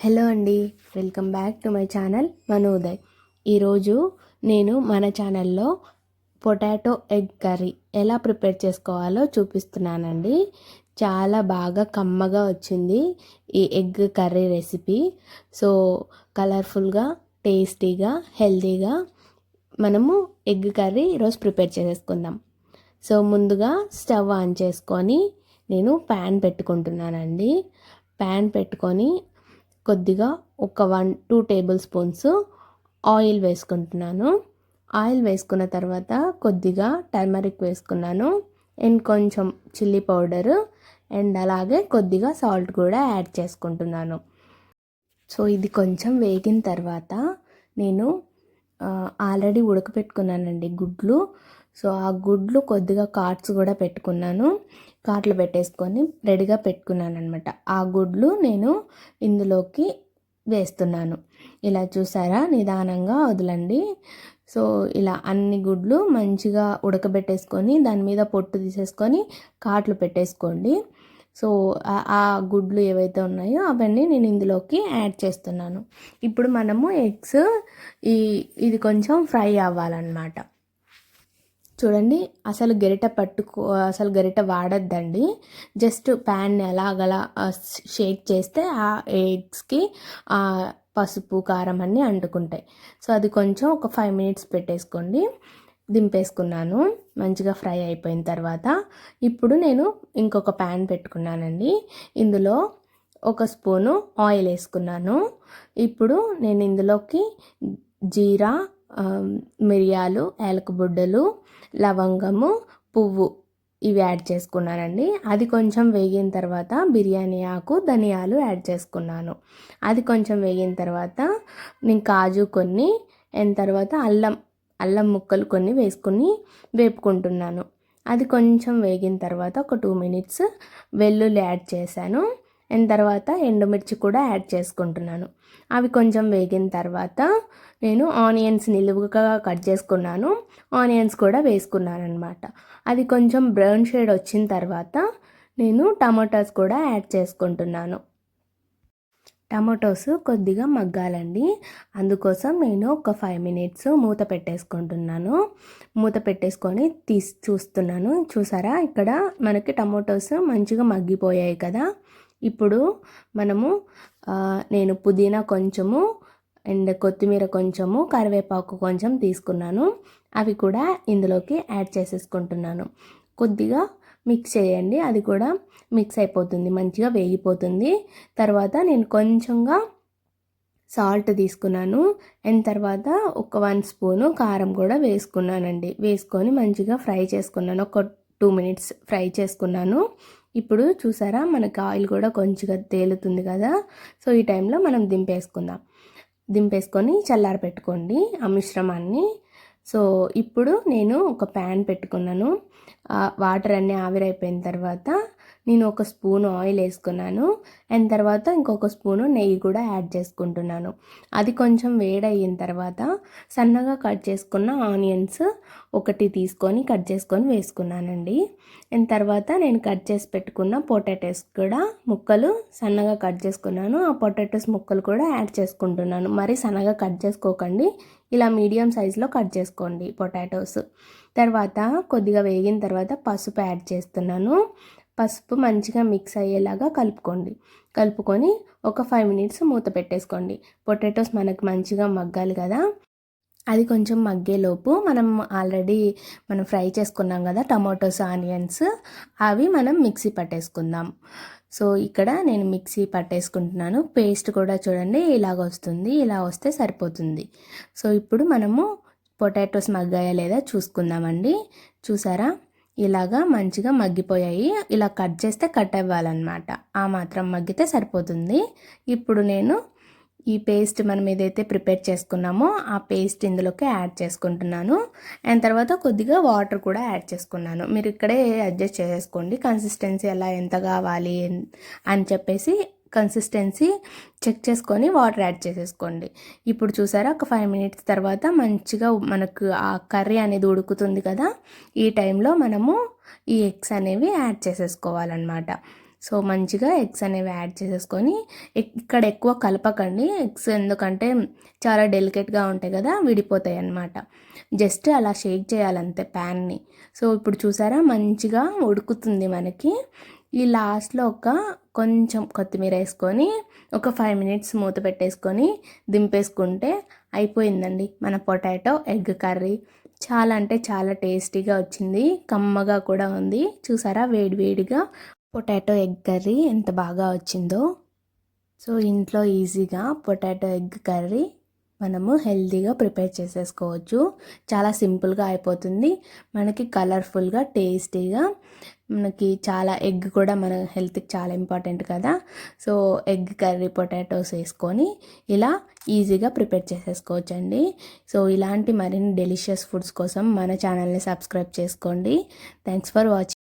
Hello అండి, welcome back to my channel Manoday. ఈరోజు నేను మన ఛానల్లో పొటాటో ఎగ్ కర్రీ ఎలా ప్రిపేర్ చేసుకోవాలో చూపిస్తున్నానండి. చాలా బాగా కమ్మగా వచ్చింది ఈ ఎగ్ కర్రీ రెసిపీ. సో కలర్ఫుల్గా, టేస్టీగా, హెల్తీగా మనము ఎగ్ కర్రీ ఈరోజు ప్రిపేర్ చేసుకుందాం. సో ముందుగా స్టవ్ ఆన్ చేసుకొని నేను ప్యాన్ పెట్టుకుంటున్నానండి. ప్యాన్ పెట్టుకొని కొద్దిగా ఒక 1-2 టేబుల్ స్పూన్స్ ఆయిల్ వేసుకుంటున్నాను. ఆయిల్ వేసుకున్న తర్వాత కొద్దిగా టర్మరిక్ వేసుకున్నాను అండ్ కొంచెం చిల్లీ పౌడరు అండ్ అలాగే కొద్దిగా సాల్ట్ కూడా యాడ్ చేసుకుంటున్నాను. సో ఇది కొంచెం వేగిన తర్వాత నేను ఆల్రెడీ ఉడకపెట్టుకున్నానండి గుడ్లు. సో ఆ గుడ్లు కొద్దిగా కార్డ్స్ కూడా పెట్టుకున్నాను. కార్ట్లు పెట్టేసుకొని రెడీగా పెట్టుకున్నాను అనమాట. ఆ గుడ్లు నేను ఇందులోకి వేస్తున్నాను. ఇలా చూసారా, నిదానంగా వదలండి. సో ఇలా అన్ని గుడ్లు మంచిగా ఉడకబెట్టేసుకొని దాని మీద పొట్టు తీసేసుకొని కార్ట్లు పెట్టేసుకోండి. సో ఆ గుడ్లు ఏవైతే ఉన్నాయో అవన్నీ నేను ఇందులోకి యాడ్ చేస్తున్నాను. ఇప్పుడు మనము ఎగ్స్ ఇది కొంచెం ఫ్రై అవ్వాలన్నమాట. చూడండి, అసలు గరిట వాడద్దండి. జస్ట్ ప్యాన్ని అలాగలా షేక్ చేస్తే ఆ ఎగ్స్కి పసుపు కారం అన్నీ అంటుకుంటాయి. సో అది కొంచెం ఒక 5 మినిట్స్ పెట్టేసుకోండి. దింపేసుకున్నాను మంచిగా ఫ్రై అయిపోయిన తర్వాత. ఇప్పుడు నేను ఇంకొక ప్యాన్ పెట్టుకున్నానండి. ఇందులో 1 స్పూను ఆయిల్ వేసుకున్నాను. ఇప్పుడు నేను ఇందులోకి జీరా, మిరియాలు, యాలకుబుడ్డలు, లవంగము, పువ్వు ఇవి యాడ్ చేసుకున్నానండి. అది కొంచెం వేగిన తర్వాత బిర్యానీ ఆకు, ధనియాలు యాడ్ చేసుకున్నాను. అది కొంచెం వేగిన తర్వాత నేను కాజు కొన్ని అండ్ తర్వాత అల్లం ముక్కలు కొన్ని వేసుకొని వేపుకుంటున్నాను. అది కొంచెం వేగిన తర్వాత ఒక 2 మినిట్స్ వెల్లుల్లి యాడ్ చేశాను అండ్ తర్వాత ఎండుమిర్చి కూడా యాడ్ చేసుకుంటున్నాను. అవి కొంచెం వేగిన తర్వాత నేను ఆనియన్స్ నిలువుగా కట్ చేసుకున్నాను. ఆనియన్స్ కూడా వేసుకున్నాను అనమాట. అది కొంచెం బ్రౌన్ షేడ్ వచ్చిన తర్వాత నేను టమాటోస్ కూడా యాడ్ చేసుకుంటున్నాను. టమాటోస్ కొద్దిగా మగ్గాలండి. అందుకోసం నేను ఒక 5 మినిట్స్ మూత పెట్టేసుకుంటున్నాను. మూత పెట్టేసుకొని చూస్తున్నాను. చూసారా, ఇక్కడ మనకి టమాటోస్ మంచిగా మగ్గిపోయాయి కదా. ఇప్పుడు మనము నేను పుదీనా కొంచెము అండ్ కొత్తిమీర కొంచెము, కరివేపాకు కొంచెం తీసుకున్నాను. అవి కూడా ఇందులోకి యాడ్ చేసేసుకుంటున్నాను. కొద్దిగా మిక్స్ చేయండి, అది కూడా మిక్స్ అయిపోతుంది, మంచిగా వేగిపోతుంది. తర్వాత నేను కొంచెంగా సాల్ట్ తీసుకున్నాను అండ్ తర్వాత ఒక 1 స్పూను కారం కూడా వేసుకున్నానండి. వేసుకొని మంచిగా ఫ్రై చేసుకున్నాను. ఒక 2 మినిట్స్ ఫ్రై చేసుకున్నాను. ఇప్పుడు చూసారా, మనకి ఆయిల్ కూడా కొంచెంగా తేలుతుంది కదా. సో ఈ టైంలో మనం దింపేసుకొని చల్లార పెట్టుకోండి ఆ మిశ్రమాన్ని. సో ఇప్పుడు నేను ఒక ప్యాన్ పెట్టుకున్నాను. వాటర్ అన్నీ ఆవిరైపోయిన తర్వాత నేను 1 స్పూను ఆయిల్ వేసుకున్నాను అండ్ తర్వాత ఇంకొక స్పూను నెయ్యి కూడా యాడ్ చేసుకుంటున్నాను. అది కొంచెం వేడయిన తర్వాత సన్నగా కట్ చేసుకున్న ఆనియన్స్ ఒకటి తీసుకొని కట్ చేసుకొని వేసుకున్నానండి. అండ్ తర్వాత నేను కట్ చేసి పెట్టుకున్న పొటాటోస్ కూడా ముక్కలు సన్నగా కట్ చేసుకున్నాను. ఆ పొటాటోస్ ముక్కలు కూడా యాడ్ చేసుకుంటున్నాను. మరి సన్నగా కట్ చేసుకోకండి, ఇలా మీడియం సైజులో కట్ చేసుకోండి పొటాటోస్. తర్వాత కొద్దిగా వేగిన తర్వాత పసుపు యాడ్ చేస్తున్నాను. పసుపు మంచిగా మిక్స్ అయ్యేలాగా కలుపుకొని ఒక 5 మినిట్స్ మూత పెట్టేసుకోండి. పొటాటోస్ మనకు మంచిగా మగ్గాలి కదా. అది కొంచెం మగ్గేలోపు మనం ఫ్రై చేసుకున్నాం కదా టమాటోస్, ఆనియన్స్, అవి మనం మిక్సీ పట్టేసుకుందాం. సో ఇక్కడ నేను మిక్సీ పట్టేసుకుంటున్నాను. పేస్ట్ కూడా చూడండి ఇలాగ వస్తుంది, ఇలా వస్తే సరిపోతుంది. సో ఇప్పుడు మనము పొటాటోస్ మగ్గాయా లేదా చూసుకుందామండి. చూసారా, ఇలాగా మంచిగా మగ్గిపోయాయి. ఇలా కట్ చేస్తే కట్ అవ్వాలన్నమాట, ఆ మాత్రం మగ్గితే సరిపోతుంది. ఇప్పుడు నేను ఈ పేస్ట్ మనం ఏదైతే ప్రిపేర్ చేసుకున్నామో ఆ పేస్ట్ ఇందులోకి యాడ్ చేసుకుంటున్నాను అండ్ తర్వాత కొద్దిగా వాటర్ కూడా యాడ్ చేసుకున్నాను. మీరు ఇక్కడే అడ్జస్ట్ చేసేసుకోండి, కన్సిస్టెన్సీ ఎలా ఎంత కావాలి అని చెప్పేసి కన్సిస్టెన్సీ చెక్ చేసుకొని వాటర్ యాడ్ చేసేసుకోండి. ఇప్పుడు చూసారా, ఒక 5 మినిట్స్ తర్వాత మంచిగా మనకు ఆ కర్రీ అనేది ఉడుకుతుంది కదా. ఈ టైంలో మనము ఈ ఎగ్స్ అనేవి యాడ్ చేసేసుకోవాలన్నమాట. సో మంచిగా ఎగ్స్ అనేవి యాడ్ చేసేసుకొని ఇక్కడ ఎక్కువ కలపకండి ఎగ్స్, ఎందుకంటే చాలా డెలికేట్గా ఉంటాయి కదా, విడిపోతాయి అన్నమాట. జస్ట్ అలా షేక్ చేయాలంతే ప్యాన్ని. సో ఇప్పుడు చూసారా మంచిగా ఉడుకుతుంది మనకి. ఈ లాస్ట్లో కొంచెం కొత్తిమీర వేసుకొని ఒక 5 మినిట్స్ మూత పెట్టేసుకొని దింపేసుకుంటే అయిపోయిందండి మన పొటాటో ఎగ్ కర్రీ. చాలా అంటే చాలా టేస్టీగా వచ్చింది, కమ్మగా కూడా ఉంది. చూసారా వేడివేడిగా పొటాటో ఎగ్ కర్రీ ఎంత బాగా వచ్చిందో. సో ఇంట్లో ఈజీగా పొటాటో ఎగ్ కర్రీ మనము హెల్తీగా ప్రిపేర్ చేసేసుకోవచ్చు. చాలా సింపుల్గా అయిపోతుంది, మనకి కలర్ఫుల్గా టేస్టీగా. మనకి చాలా ఎగ్ కూడా మన హెల్త్కి చాలా ఇంపార్టెంట్ కదా. సో ఎగ్ కర్రీ పొటాటోస్ వేసుకొని ఇలా ఈజీగా ప్రిపేర్ చేసేసుకోవచ్చండి. సో ఇలాంటి మరిన్ని డెలిషియస్ ఫుడ్స్ కోసం మన ఛానల్ని సబ్స్క్రైబ్ చేసుకోండి. Thanks for watching.